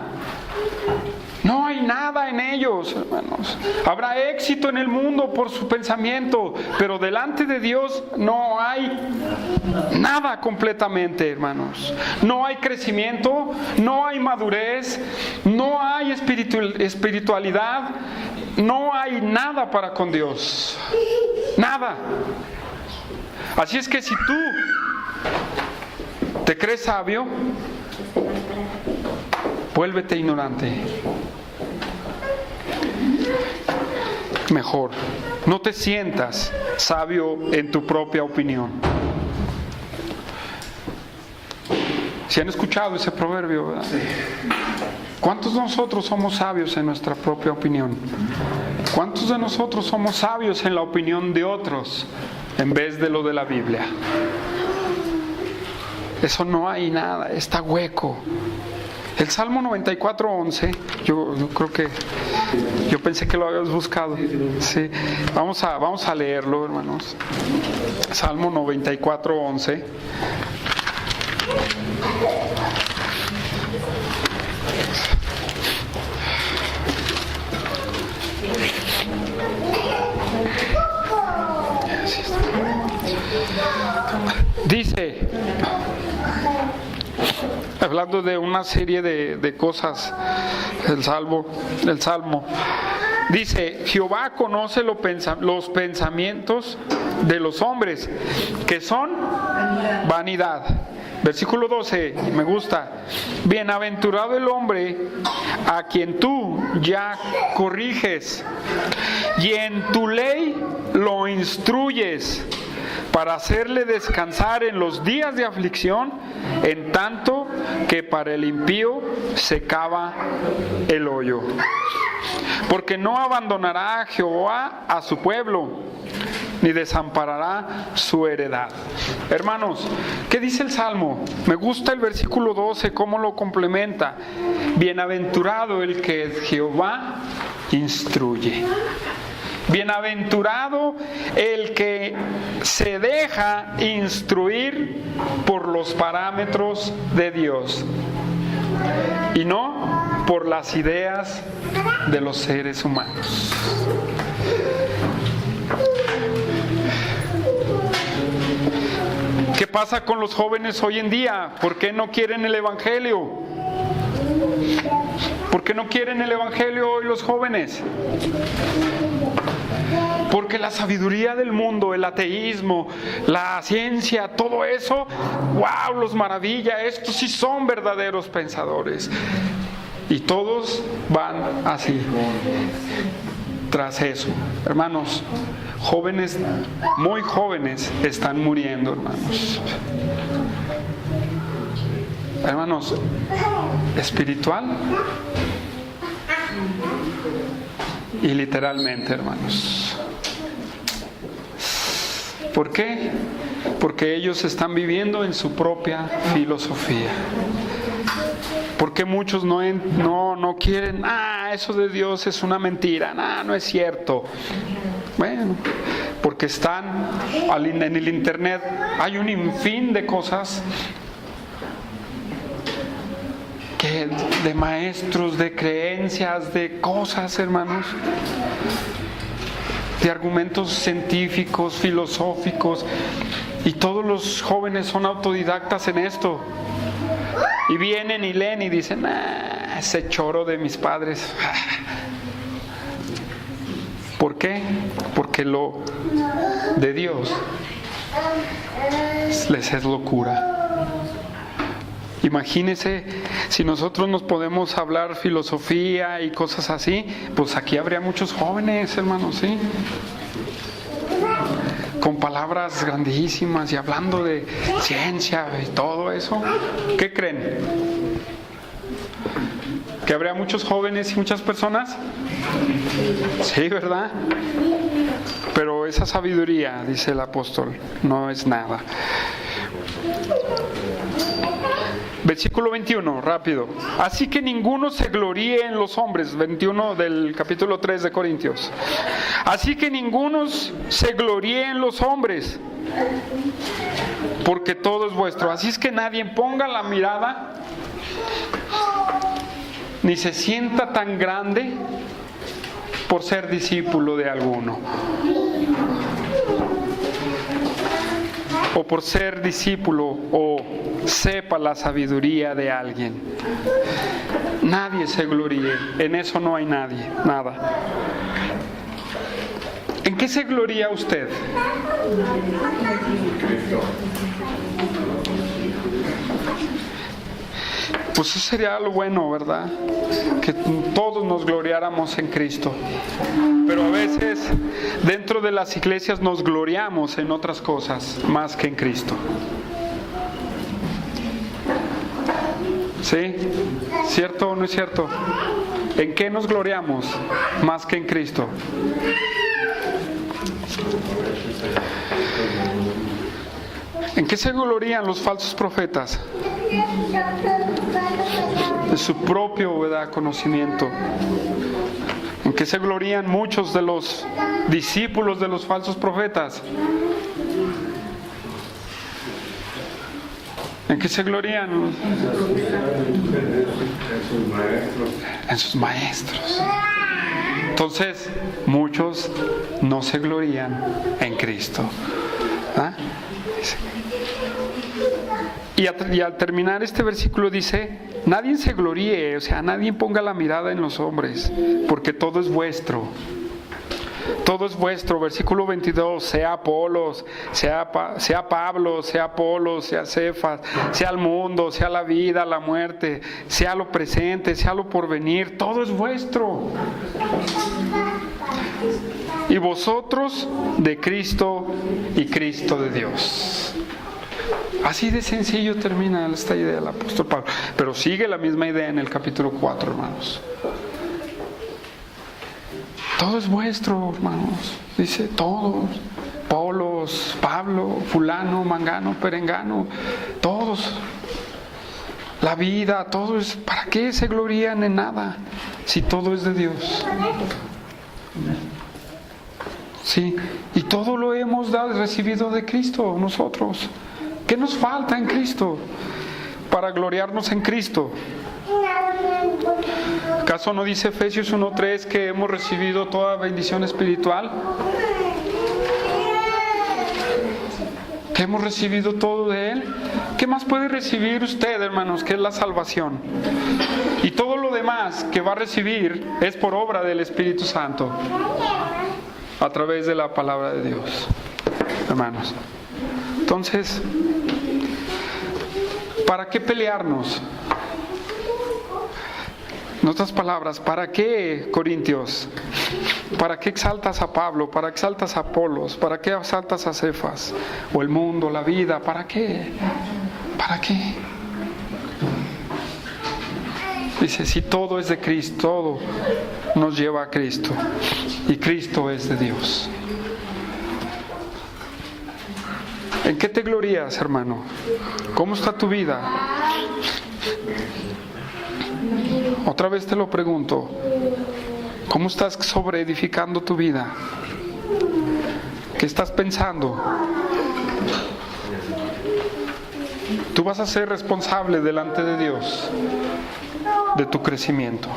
No hay nada en ellos, hermanos. Habrá éxito en el mundo por su pensamiento, pero delante de Dios no hay nada completamente, hermanos. No hay crecimiento, no hay madurez, no hay espiritualidad, no hay nada para con Dios. Nada. Así es que si tú te crees sabio, vuélvete ignorante. Mejor, no te sientas sabio en tu propia opinión. ¿Sí han escuchado ese proverbio, verdad? Sí. ¿Cuántos de nosotros somos sabios en nuestra propia opinión? ¿Cuántos de nosotros somos sabios en la opinión de otros en vez de lo de la Biblia? Eso no hay nada, está hueco. El Salmo 94:11, yo creo que yo pensé que lo habías buscado. Sí, vamos a leerlo, hermanos. Salmo 94:11. Dice, hablando de una serie de cosas, el Salmo, dice, Jehová conoce los pensamientos de los hombres, que son vanidad. Versículo 12, me gusta. Bienaventurado el hombre a quien tú ya corriges, y en tu ley lo instruyes, para hacerle descansar en los días de aflicción, en tanto que para el impío se cava el hoyo. Porque no abandonará a Jehová a su pueblo, ni desamparará su heredad. Hermanos, ¿qué dice el Salmo? Me gusta el versículo 12, cómo lo complementa. Bienaventurado el que Jehová instruye. Bienaventurado el que se deja instruir por los parámetros de Dios y no por las ideas de los seres humanos. ¿Qué pasa con los jóvenes hoy en día? ¿Por qué no quieren el Evangelio? ¿Por qué no quieren el Evangelio hoy los jóvenes? Porque la sabiduría del mundo, el ateísmo, la ciencia, todo eso, wow, los maravilla. Estos sí son verdaderos pensadores. Y todos van así, tras eso. Hermanos, jóvenes, muy jóvenes, están muriendo, hermanos. Hermanos, espiritual y literalmente, hermanos. ¿Por qué? Porque ellos están viviendo en su propia filosofía. Porque muchos no quieren, eso de Dios es una mentira, no es cierto. Bueno, porque están en el internet, hay un sinfín de cosas de maestros, de creencias, de cosas, hermanos, de argumentos científicos, filosóficos, y todos los jóvenes son autodidactas en esto, y vienen y leen y dicen, ese choro de mis padres, ¿Por qué? Porque lo de Dios les es locura. Imagínense si nosotros nos podemos hablar filosofía y cosas así, pues aquí habría muchos jóvenes, hermanos, ¿sí? Con palabras grandísimas y hablando de ciencia y todo eso. ¿Qué creen? ¿Que habría muchos jóvenes y muchas personas? Sí, ¿verdad? Pero esa sabiduría, dice el apóstol, no es nada. Versículo 21, rápido. Así que ninguno se gloríe en los hombres. 21 del capítulo 3 de Corintios. Así que ninguno se gloríe en los hombres, porque todo es vuestro. Así es que nadie ponga la mirada, ni se sienta tan grande por ser discípulo de alguno, o por ser discípulo, o sepa la sabiduría de alguien. Nadie se gloríe, en eso no hay nadie, nada. ¿En qué se gloría usted? Pues eso sería lo bueno, ¿verdad? Que todos nos gloriáramos en Cristo. Pero a veces dentro de las iglesias nos gloriamos en otras cosas más que en Cristo. ¿Sí? ¿Cierto o no es cierto? ¿En qué nos gloriamos más que en Cristo? ¿En qué se glorían los falsos profetas? De su propio, ¿verdad?, conocimiento. ¿En qué se glorían muchos de los discípulos de los falsos profetas? ¿En qué se glorían? En sus maestros. Entonces, muchos no se glorían en Cristo. ¿Ah? Y al terminar este versículo dice: nadie se gloríe, o sea, nadie ponga la mirada en los hombres, porque todo es vuestro. Todo es vuestro. Versículo 22, sea Apolos, sea Pablo, sea Apolos, sea Cefas, sea el mundo, sea la vida, la muerte, sea lo presente, sea lo porvenir, todo es vuestro. Y vosotros de Cristo y Cristo de Dios. Así de sencillo termina esta idea del apóstol Pablo. Pero sigue la misma idea en el capítulo 4, hermanos. Todo es vuestro, hermanos. Dice todos. Apolos, Pablo, fulano, mangano, perengano. Todos. La vida, todo es... ¿Para qué se glorían en nada si todo es de Dios? Sí. Y todo lo hemos recibido de Cristo nosotros. ¿Qué nos falta en Cristo para gloriarnos en Cristo? ¿Acaso no dice Efesios 1:3 que hemos recibido toda bendición espiritual? ¿Que hemos recibido todo de Él? ¿Qué más puede recibir usted, hermanos? Que es la salvación. Y todo lo demás que va a recibir es por obra del Espíritu Santo, a través de la palabra de Dios, hermanos. Entonces, ¿para qué pelearnos? En otras palabras, ¿para qué, Corintios? ¿Para qué exaltas a Pablo? ¿Para qué exaltas a Apolos? ¿Para qué exaltas a Cefas? ¿O el mundo, la vida? ¿Para qué? ¿Para qué? Dice, si todo es de Cristo, todo nos lleva a Cristo. Y Cristo es de Dios. ¿En qué te glorías, hermano? ¿Cómo está tu vida? Otra vez te lo pregunto. ¿Cómo estás sobreedificando tu vida? ¿Qué estás pensando? Tú vas a ser responsable delante de Dios de tu crecimiento.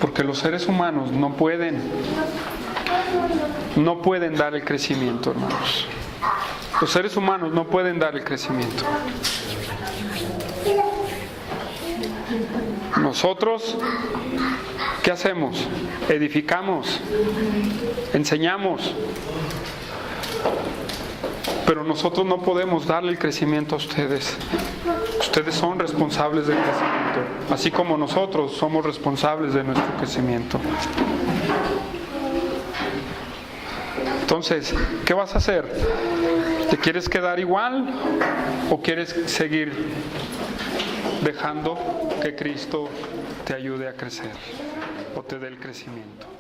Porque los seres humanos no pueden dar el crecimiento, hermanos. Los seres humanos no pueden dar el crecimiento. Nosotros ¿qué hacemos? Edificamos, enseñamos. Pero nosotros no podemos darle el crecimiento a ustedes. Ustedes son responsables del crecimiento, así como nosotros somos responsables de nuestro crecimiento. Entonces, ¿qué vas a hacer? ¿Te quieres quedar igual o quieres seguir dejando que Cristo te ayude a crecer o te dé el crecimiento?